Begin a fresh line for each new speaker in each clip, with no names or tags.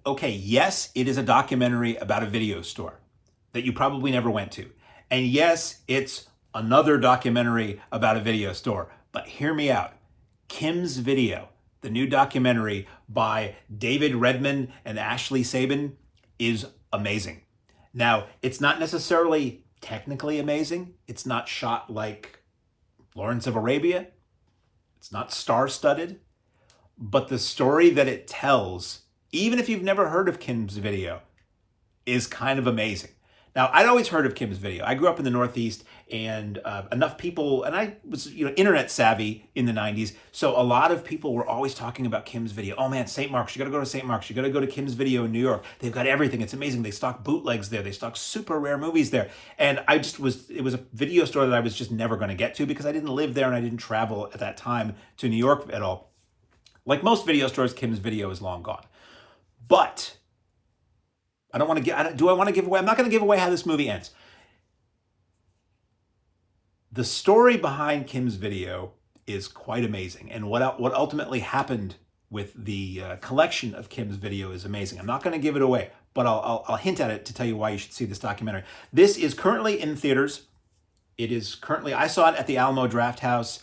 okay, yes, it is a documentary about a video store that you probably never went to. And yes, it's another documentary about a video store. But hear me out. Kim's Video, the new documentary by David Redmon and Ashley Sabin, is amazing. Now, it's not necessarily technically amazing. It's not shot like Lawrence of Arabia. It's not star-studded. But the story that it tells, even if you've never heard of Kim's Video, is kind of amazing. Now, I'd always heard of Kim's Video. I grew up in the Northeast, and enough people, and I was, internet savvy in the 90s, so a lot of people were always talking about Kim's Video. Oh man, St. Mark's, you gotta go to St. Mark's, you gotta go to Kim's Video in New York. They've got everything, it's amazing. They stock bootlegs there, they stock super rare movies there. And it was a video store that I was just never gonna get to because I didn't live there and I didn't travel at that time to New York at all. Like most video stores, Kim's Video is long gone. But I don't want to get, do I want to give away? I'm not going to give away how this movie ends. The story behind Kim's Video is quite amazing. And what ultimately happened with the collection of Kim's Video is amazing. I'm not going to give it away, but I'll hint at it to tell you why you should see this documentary. This is currently in theaters. It is currently, I saw it at the Alamo Drafthouse,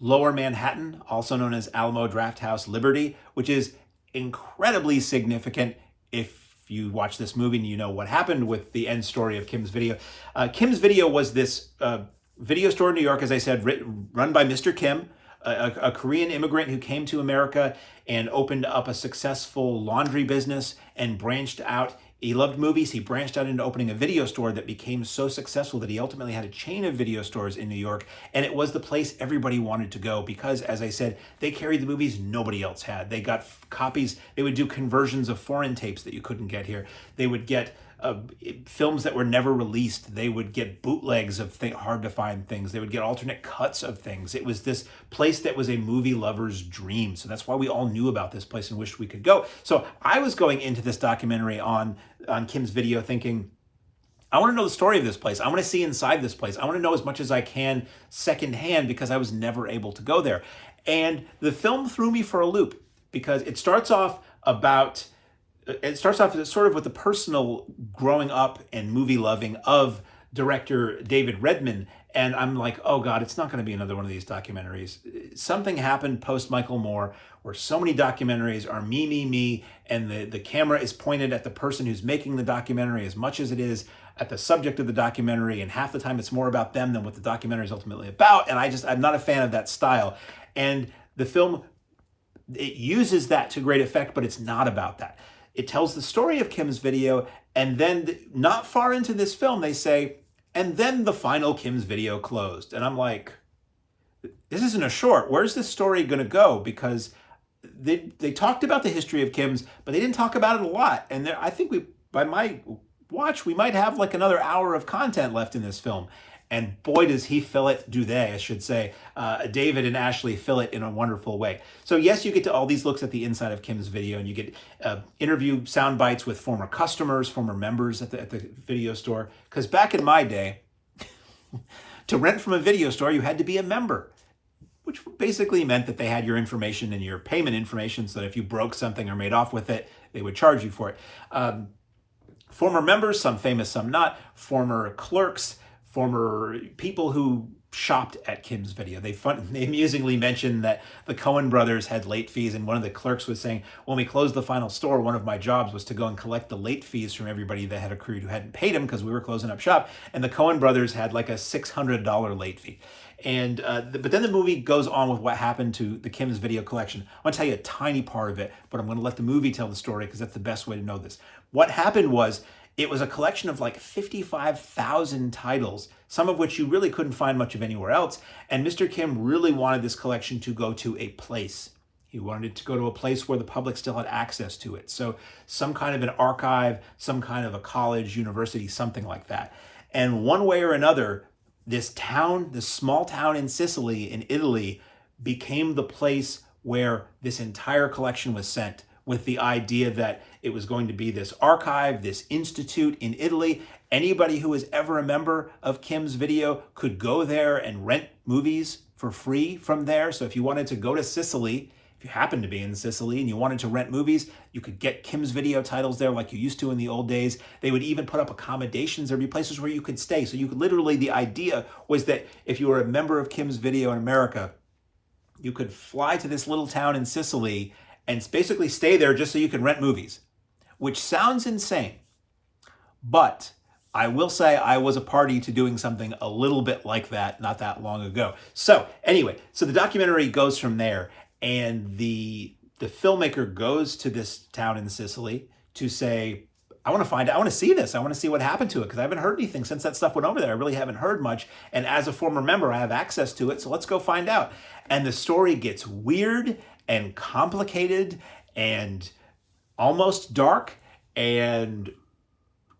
Lower Manhattan, also known as Alamo Drafthouse Liberty, which is incredibly significant if you watch this movie and you know what happened with the end story of Kim's Video. Kim's Video was this video store in New York, as I said, run by Mr. Kim, a Korean immigrant who came to America and opened up a successful laundry business and branched out. He loved movies. He branched out into opening a video store that became so successful that he ultimately had a chain of video stores in New York. And it was the place everybody wanted to go because, as I said, they carried the movies nobody else had. They got copies. They would do conversions of foreign tapes that you couldn't get here. They would get films that were never released. They would get bootlegs of hard to find things. They would get alternate cuts of things. It was this place that was a movie lover's dream. So that's why we all knew about this place and wished we could go. So I was going into this documentary on Kim's Video thinking, I want to know the story of this place. I want to see inside this place. I want to know as much as I can secondhand because I was never able to go there. And the film threw me for a loop because it starts off sort of with the personal growing up and movie loving of director David Redmon. And I'm like, oh God, it's not going to be another one of these documentaries. Something happened post Michael Moore where so many documentaries are me, and the camera is pointed at the person who's making the documentary as much as it is at the subject of the documentary. And half the time it's more about them than what the documentary is ultimately about. And I'm not a fan of that style. And the film, it uses that to great effect, but it's not about that. It tells the story of Kim's Video, and then not far into this film, they say, and then the final Kim's Video closed. And I'm like, this isn't a short. Where's this story going to go? Because they talked about the history of Kim's, but they didn't talk about it a lot. And I think by my watch, we might have like another hour of content left in this film. And boy, does he fill it, do they, I should say. David and Ashley fill it in a wonderful way. So yes, you get to all these looks at the inside of Kim's Video, and you get interview sound bites with former customers, former members at the video store. Because back in my day, to rent from a video store, you had to be a member, which basically meant that they had your information and your payment information so that if you broke something or made off with it, they would charge you for it. Former members, some famous, some not, former clerks, former people who shopped at Kim's Video. They amusingly mentioned that the Coen brothers had late fees, and one of the clerks was saying, when we closed the final store, one of my jobs was to go and collect the late fees from everybody that had accrued who hadn't paid them because we were closing up shop, and the Coen brothers had like a $600 late fee. And but then the movie goes on with what happened to the Kim's Video collection. I want to tell you a tiny part of it, but I'm going to let the movie tell the story because that's the best way to know this. What happened was, it was a collection of like 55,000 titles, some of which you really couldn't find much of anywhere else. And Mr. Kim really wanted this collection to go to a place. He wanted it to go to a place where the public still had access to it. So some kind of an archive, some kind of a college, university, something like that. And one way or another, this small town in Sicily, in Italy, became the place where this entire collection was sent, with the idea that it was going to be this archive, this institute in Italy. Anybody who was ever a member of Kim's Video could go there and rent movies for free from there. So if you wanted to go to Sicily if you happened to be in Sicily and you wanted to rent movies, you could get Kim's Video titles there like you used to in the old days. They would even put up accommodations. There'd be places where you could stay. So you could literally, the idea was that if you were a member of Kim's Video in America, you could fly to this little town in Sicily and basically stay there just so you could rent movies, which sounds insane. But I will say I was a party to doing something a little bit like that not that long ago. So anyway, so the documentary goes from there, and the filmmaker goes to this town in Sicily to say, I want to see this. I want to see what happened to it because I haven't heard anything since that stuff went over there. I really haven't heard much. And as a former member, I have access to it. So let's go find out. And the story gets weird and complicated and almost dark and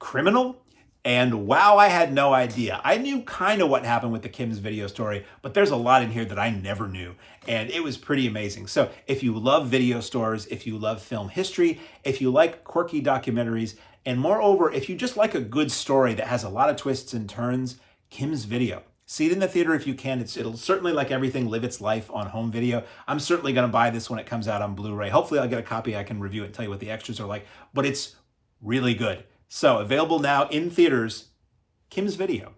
criminal. And wow, I had no idea. I knew kind of what happened with the Kim's Video story, but there's a lot in here that I never knew. And it was pretty amazing. So if you love video stores, if you love film history, if you like quirky documentaries, and moreover, if you just like a good story that has a lot of twists and turns, Kim's Video. See it in the theater if you can. It'll certainly, like everything, live its life on home video. I'm certainly going to buy this when it comes out on Blu-ray. Hopefully I'll get a copy. I can review it and tell you what the extras are like, but it's really good. So available now in theaters, Kim's Video.